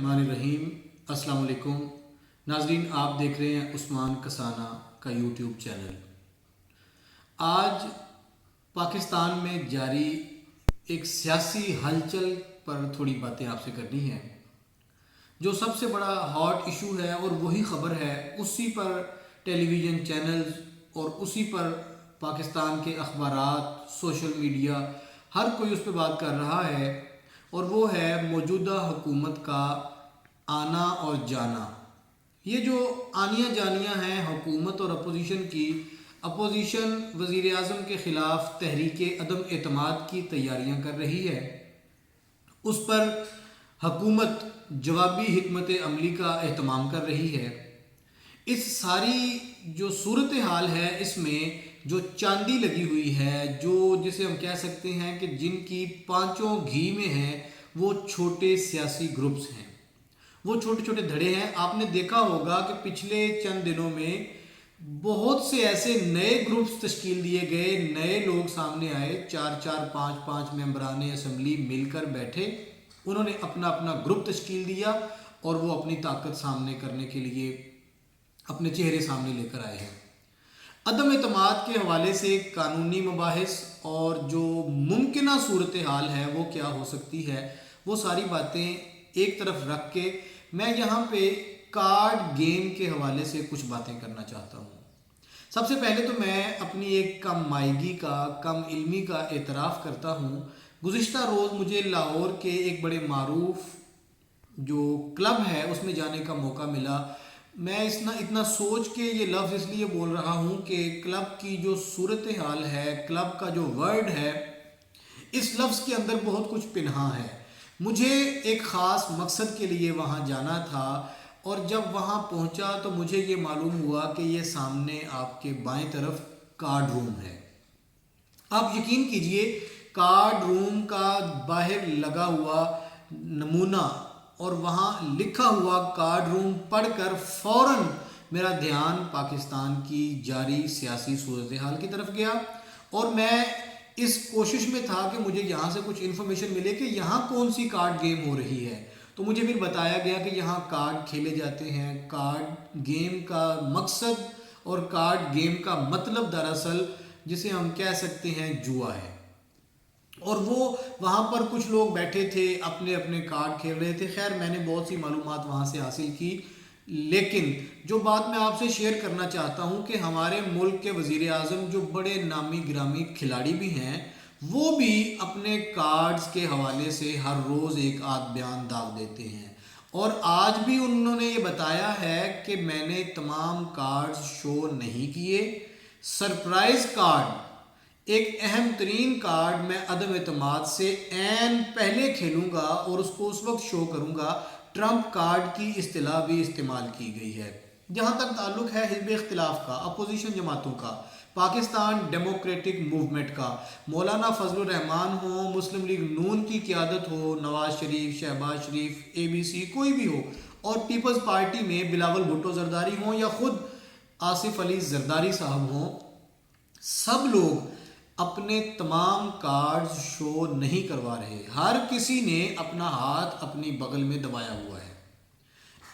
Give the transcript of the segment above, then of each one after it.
बिस्मिल्लाहिर्रहमानिर्रहीम। अस्सलाम वालेकुम नाज़रीन, आप देख रहे हैं उस्मान कसाना का यूट्यूब चैनल। आज पाकिस्तान में जारी एक सियासी हलचल पर थोड़ी बातें आपसे करनी है। जो सबसे बड़ा हॉट इशू है और वही ख़बर है, उसी पर टेलीविज़न चैनल्स और उसी पर पाकिस्तान के अखबारात, सोशल मीडिया, हर कोई उस पर बात कर रहा है, और वो है मौजूदा हुकूमत का आना और जाना। ये जो आनियाँ जानियाँ हैं हुकूमत और अपोजिशन की, अपोजिशन वज़ीर आज़म के ख़िलाफ़ तहरीक अदम एतमाद की तैयारियाँ कर रही है। उस पर हुकूमत जवाबी हिकमत अमली का एहतमाम कर रही है। इस सारी जो सूरत हाल है, इसमें जो चांदी लगी हुई है, जो जिसे हम कह सकते हैं कि जिनकी पांचों घी में हैं, वो छोटे सियासी ग्रुप्स हैं, वो छोटे छोटे धड़े हैं। आपने देखा होगा कि पिछले चंद दिनों में बहुत से ऐसे नए ग्रुप्स तश्कील दिए गए, नए लोग सामने आए, 4-4, 5-5 मेंबरान असम्बली मिलकर बैठे, उन्होंने अपना अपना ग्रुप तश्कील दिया और वो अपनी ताकत सामने करने के लिए अपने चेहरे सामने लेकर आए हैं। अदम एतमाद के हवाले से कानूनी मबाहिस और जो मुमकिन सूरत हाल है वो क्या हो सकती है, वो सारी बातें एक तरफ रख के मैं यहाँ पे कार्ड गेम के हवाले से कुछ बातें करना चाहता हूँ। सबसे पहले तो मैं अपनी एक कम मायगी का, कम इल्मी का एतराफ़ करता हूँ। गुज़िश्ता रोज़ मुझे लाहौर के एक बड़े मारूफ जो क्लब है उसमें जाने का मौका मिला। मैं इतना सोच के ये लफ्ज़ इसलिए बोल रहा हूँ कि क्लब की जो सूरत हाल है, क्लब का जो वर्ड है, इस लफ्ज़ के अंदर बहुत कुछ पिन्हा है। मुझे एक ख़ास मकसद के लिए वहाँ जाना था, और जब वहाँ पहुँचा तो मुझे ये मालूम हुआ कि ये सामने आपके बाएं तरफ कार्ड रूम है। आप यकीन कीजिए, कार्ड रूम का बाहर लगा हुआ नमूना और वहाँ लिखा हुआ कार्ड रूम पढ़कर फ़ौरन मेरा ध्यान पाकिस्तान की जारी सियासी सूरत हाल की तरफ गया, और मैं इस कोशिश में था कि मुझे यहाँ से कुछ इन्फॉर्मेशन मिले कि यहाँ कौन सी कार्ड गेम हो रही है। तो मुझे फिर बताया गया कि यहाँ कार्ड खेले जाते हैं। कार्ड गेम का मकसद और कार्ड गेम का मतलब दरअसल जिसे हम कह सकते हैं जुआ है, और वो वहाँ पर कुछ लोग बैठे थे, अपने अपने कार्ड खेल रहे थे। खैर, मैंने बहुत सी मालूमात वहाँ से हासिल की, लेकिन जो बात मैं आपसे शेयर करना चाहता हूँ कि हमारे मुल्क के वज़ीर आज़म जो बड़े नामी गिरामी खिलाड़ी भी हैं, वो भी अपने कार्ड्स के हवाले से हर रोज़ एक आध बयान दाग देते हैं, और आज भी उन्होंने ये बताया है कि मैंने तमाम कार्ड्स शो नहीं किए। सरप्राइज़ कार्ड, एक अहम तरीन कार्ड मैं अदम एतमाद से ऐन पहले खेलूँगा और उसको उस वक्त शो करूँगा। ट्रंप कार्ड की इस्तिलाह भी इस्तेमाल की गई है। जहाँ तक ताल्लुक़ है हिज़्ब इख्तिलाफ़ का, अपोजिशन जमातों का, पाकिस्तान डेमोक्रेटिक मूवमेंट का, मौलाना फजलुर रहमान हो, मुस्लिम लीग नून की क़यादत हो, नवाज शरीफ, शहबाज शरीफ, ABC कोई भी हो, और पीपल्स पार्टी में बिलावल भुट्टो जरदारी हों या ख़ुद आसिफ अली जरदारी साहब हों, सब लोग अपने तमाम कार्ड्स शो नहीं करवा रहे। हर किसी ने अपना हाथ अपनी बगल में दबाया हुआ है।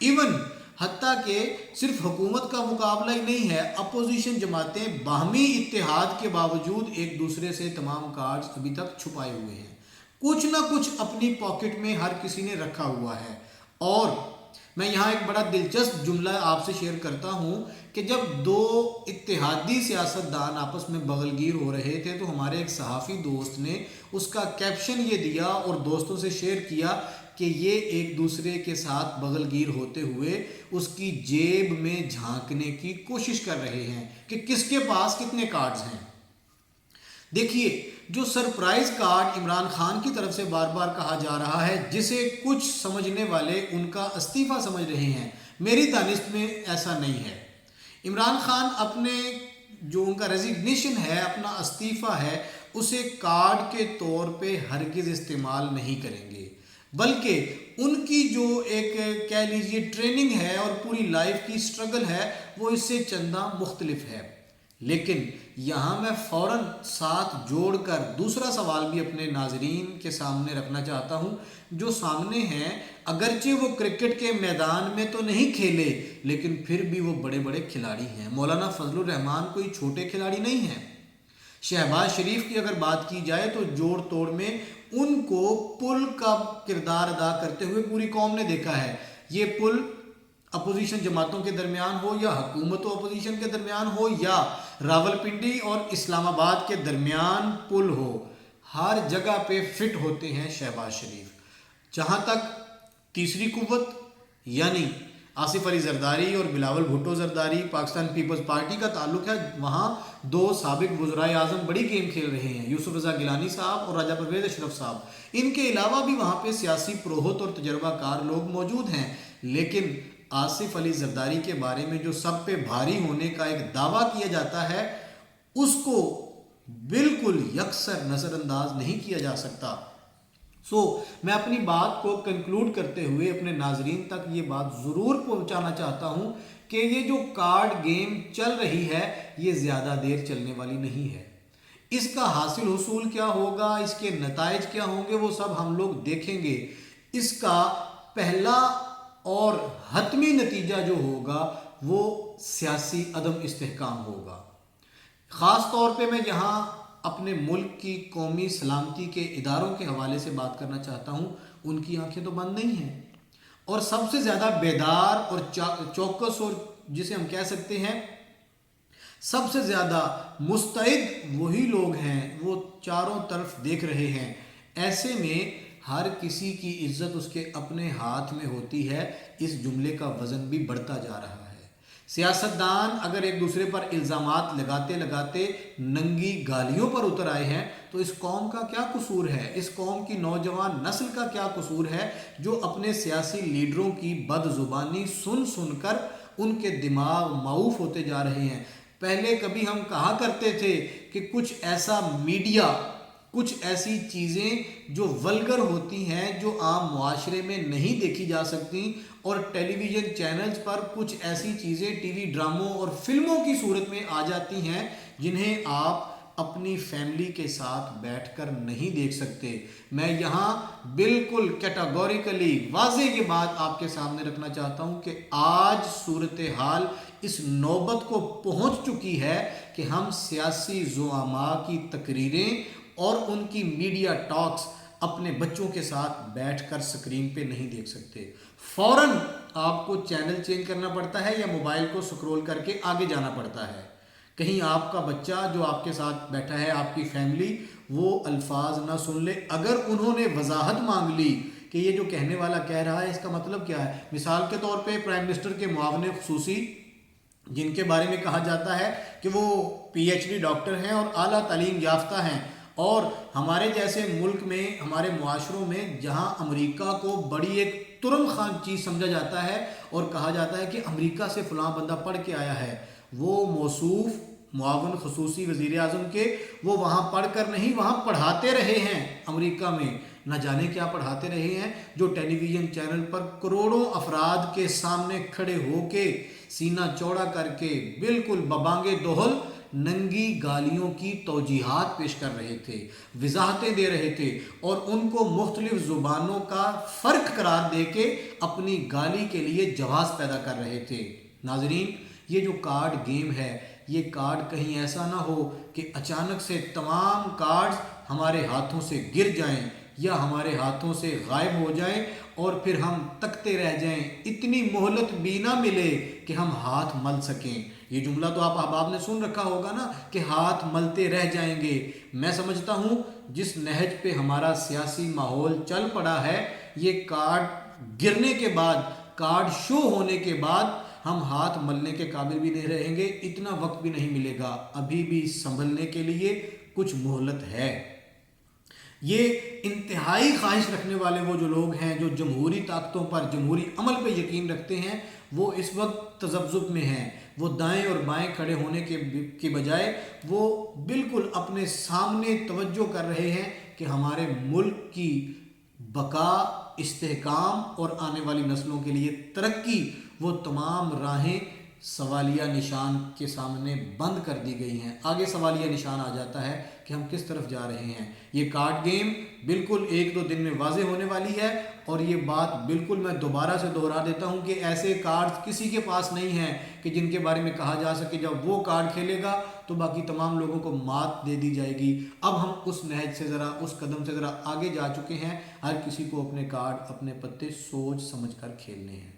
इवन हत्ता के सिर्फ हुकूमत का मुकाबला ही नहीं है, अपोजिशन जमातें बाहमी इत्तेहाद के बावजूद एक दूसरे से तमाम कार्ड्स अभी तक छुपाए हुए हैं। कुछ ना कुछ अपनी पॉकेट में हर किसी ने रखा हुआ है। और मैं यहाँ एक बड़ा दिलचस्प जुमला आपसे शेयर करता हूँ कि जब दो इत्तेहादी सियासतदान आपस में बगलगीर हो रहे थे, तो हमारे एक सहाफ़ी दोस्त ने उसका कैप्शन ये दिया और दोस्तों से शेयर किया कि ये एक दूसरे के साथ बगलगीर होते हुए उसकी जेब में झांकने की कोशिश कर रहे हैं कि किसके पास कितने कार्ड्स हैं। देखिए, जो सरप्राइज कार्ड इमरान खान की तरफ से बार बार कहा जा रहा है, जिसे कुछ समझने वाले उनका इस्तीफ़ा समझ रहे हैं, मेरी दानिश में ऐसा नहीं है। इमरान खान अपने जो उनका रेजिग्नेशन है, अपना इस्तीफ़ा है, उसे कार्ड के तौर पे हरगिज़ इस्तेमाल नहीं करेंगे, बल्कि उनकी जो एक कह लीजिए ट्रेनिंग है और पूरी लाइफ की स्ट्रगल है, वो इससे चंदा मुख्तलिफ है। लेकिन یہاں میں فوراً ساتھ جوڑ کر دوسرا سوال بھی اپنے ناظرین کے سامنے رکھنا چاہتا ہوں جو سامنے ہیں، اگرچہ وہ کرکٹ کے میدان میں تو نہیں کھیلے لیکن پھر بھی وہ بڑے بڑے کھلاڑی ہیں۔ مولانا فضل الرحمان کوئی چھوٹے کھلاڑی نہیں ہیں۔ شہباز شریف کی اگر بات کی جائے تو جوڑ توڑ میں ان کو پل کا کردار ادا کرتے ہوئے پوری قوم نے دیکھا ہے۔ یہ پل اپوزیشن جماعتوں کے درمیان ہو یا حکومت و اپوزیشن کے درمیان ہو یا راولپنڈی اور اسلام آباد کے درمیان پل ہو، ہر جگہ پہ فٹ ہوتے ہیں شہباز شریف۔ جہاں تک تیسری قوت یعنی آصف علی زرداری اور بلاول بھٹو زرداری پاکستان پیپلز پارٹی کا تعلق ہے، وہاں دو سابق وزرائے اعظم بڑی گیم کھیل رہے ہیں، یوسف رضا گیلانی صاحب اور راجہ پرویز اشرف صاحب۔ ان کے علاوہ بھی وہاں پہ سیاسی پروہت اور تجربہ کار لوگ موجود ہیں، لیکن آصف علی زرداری کے بارے میں جو سب پہ بھاری ہونے کا ایک دعویٰ کیا جاتا ہے اس کو بالکل یکسر نظر انداز نہیں کیا جا سکتا۔ میں اپنی بات کو کنکلوڈ کرتے ہوئے اپنے ناظرین تک یہ بات ضرور پہنچانا چاہتا ہوں کہ یہ جو کارڈ گیم چل رہی ہے یہ زیادہ دیر چلنے والی نہیں ہے۔ اس کا حاصل حصول کیا ہوگا، اس کے نتائج کیا ہوں گے، وہ سب ہم لوگ دیکھیں گے۔ اس کا پہلا اور حتمی نتیجہ جو ہوگا وہ سیاسی عدم استحکام ہوگا۔ خاص طور پہ میں یہاں اپنے ملک کی قومی سلامتی کے اداروں کے حوالے سے بات کرنا چاہتا ہوں، ان کی آنکھیں تو بند نہیں ہیں، اور سب سے زیادہ بیدار اور چوکس اور جسے ہم کہہ سکتے ہیں سب سے زیادہ مستعد وہی لوگ ہیں، وہ چاروں طرف دیکھ رہے ہیں۔ ایسے میں ہر کسی کی عزت اس کے اپنے ہاتھ میں ہوتی ہے، اس جملے کا وزن بھی بڑھتا جا رہا ہے۔ سیاستدان اگر ایک دوسرے پر الزامات لگاتے لگاتے ننگی گالیوں پر اتر آئے ہیں تو اس قوم کا کیا قصور ہے، اس قوم کی نوجوان نسل کا کیا قصور ہے جو اپنے سیاسی لیڈروں کی بد زبانی سن سن کر ان کے دماغ معوف ہوتے جا رہے ہیں۔ پہلے کبھی ہم کہا کرتے تھے کہ کچھ ایسا میڈیا، کچھ ایسی چیزیں جو ولگر ہوتی ہیں، جو عام معاشرے میں نہیں دیکھی جا سکتی، اور ٹیلی ویژن چینلز پر کچھ ایسی چیزیں ٹی وی ڈراموں اور فلموں کی صورت میں آ جاتی ہیں جنہیں آپ اپنی فیملی کے ساتھ بیٹھ کر نہیں دیکھ سکتے۔ میں یہاں بالکل کیٹاگوریکلی واضح یہ بات آپ کے سامنے رکھنا چاہتا ہوں کہ آج صورتحال اس نوبت کو پہنچ چکی ہے کہ ہم سیاسی زعماء کی تقریریں اور ان کی میڈیا ٹاکس اپنے بچوں کے ساتھ بیٹھ کر سکرین پہ نہیں دیکھ سکتے۔ فوراً آپ کو چینل چینج کرنا پڑتا ہے یا موبائل کو سکرول کر کے آگے جانا پڑتا ہے۔ کہیں آپ کا بچہ جو آپ کے ساتھ بیٹھا ہے، آپ کی فیملی، وہ الفاظ نہ سن لے۔ اگر انہوں نے وضاحت مانگ لی کہ یہ جو کہنے والا کہہ رہا ہے اس کا مطلب کیا ہے، مثال کے طور پہ پرائم منسٹر کے معاون خصوصی جن کے بارے میں کہا جاتا ہے کہ وہ پی ایچ ڈی ڈاکٹر ہیں اور اعلیٰ تعلیم یافتہ ہیں، اور ہمارے جیسے ملک میں، ہمارے معاشروں میں جہاں امریکہ کو بڑی ایک ترم خان چیز سمجھا جاتا ہے اور کہا جاتا ہے کہ امریکہ سے فلاں بندہ پڑھ کے آیا ہے، وہ موصوف معاون خصوصی وزیر اعظم کے، وہ وہاں پڑھ کر نہیں، وہاں پڑھاتے رہے ہیں امریکہ میں، نہ جانے کیا پڑھاتے رہے ہیں، جو ٹیلی ویژن چینل پر کروڑوں افراد کے سامنے کھڑے ہو کے سینہ چوڑا کر کے بالکل ببانگے دوہل ننگی گالیوں کی توجیہات پیش کر رہے تھے، وضاحتیں دے رہے تھے، اور ان کو مختلف زبانوں کا فرق قرار دے کے اپنی گالی کے لیے جواز پیدا کر رہے تھے۔ ناظرین، یہ جو کارڈ گیم ہے، یہ کارڈ کہیں ایسا نہ ہو کہ اچانک سے تمام کارڈز ہمارے ہاتھوں سے گر جائیں یا ہمارے ہاتھوں سے غائب ہو جائیں اور پھر ہم تکتے رہ جائیں، اتنی مہلت بھی نہ ملے کہ ہم ہاتھ مل سکیں۔ یہ جملہ تو آپ احباب نے سن رکھا ہوگا نا کہ ہاتھ ملتے رہ جائیں گے۔ میں سمجھتا ہوں جس نہج پہ ہمارا سیاسی ماحول چل پڑا ہے، یہ کارڈ گرنے کے بعد، کارڈ شو ہونے کے بعد ہم ہاتھ ملنے کے قابل بھی نہیں رہیں گے، اتنا وقت بھی نہیں ملے گا، ابھی بھی سنبھلنے کے لیے کچھ مہلت ہے۔ یہ انتہائی خواہش رکھنے والے وہ جو لوگ ہیں جو جمہوری طاقتوں پر، جمہوری عمل پہ یقین رکھتے ہیں، وہ اس وقت تذبذب میں ہیں۔ وہ دائیں اور بائیں کھڑے ہونے کے بجائے وہ بالکل اپنے سامنے توجہ کر رہے ہیں کہ ہمارے ملک کی بقا، استحکام اور آنے والی نسلوں کے لیے ترقی، وہ تمام راہیں सवालिया निशान के सामने बंद कर दी गई हैं। आगे सवालिया निशान आ जाता है कि हम किस तरफ जा रहे हैं। ये कार्ड गेम बिल्कुल 1-2 दिन में वाज़े होने वाली है, और ये बात बिल्कुल मैं दोबारा से दोहरा देता हूँ कि ऐसे कार्ड्स किसी के पास नहीं हैं कि जिनके बारे में कहा जा सके जब वो कार्ड खेलेगा तो बाकी तमाम लोगों को मात दे दी जाएगी। अब हम उस नहज से ज़रा, उस कदम से ज़रा आगे जा चुके हैं। हर किसी को अपने कार्ड, अपने पत्ते सोच समझ कर खेलने हैं।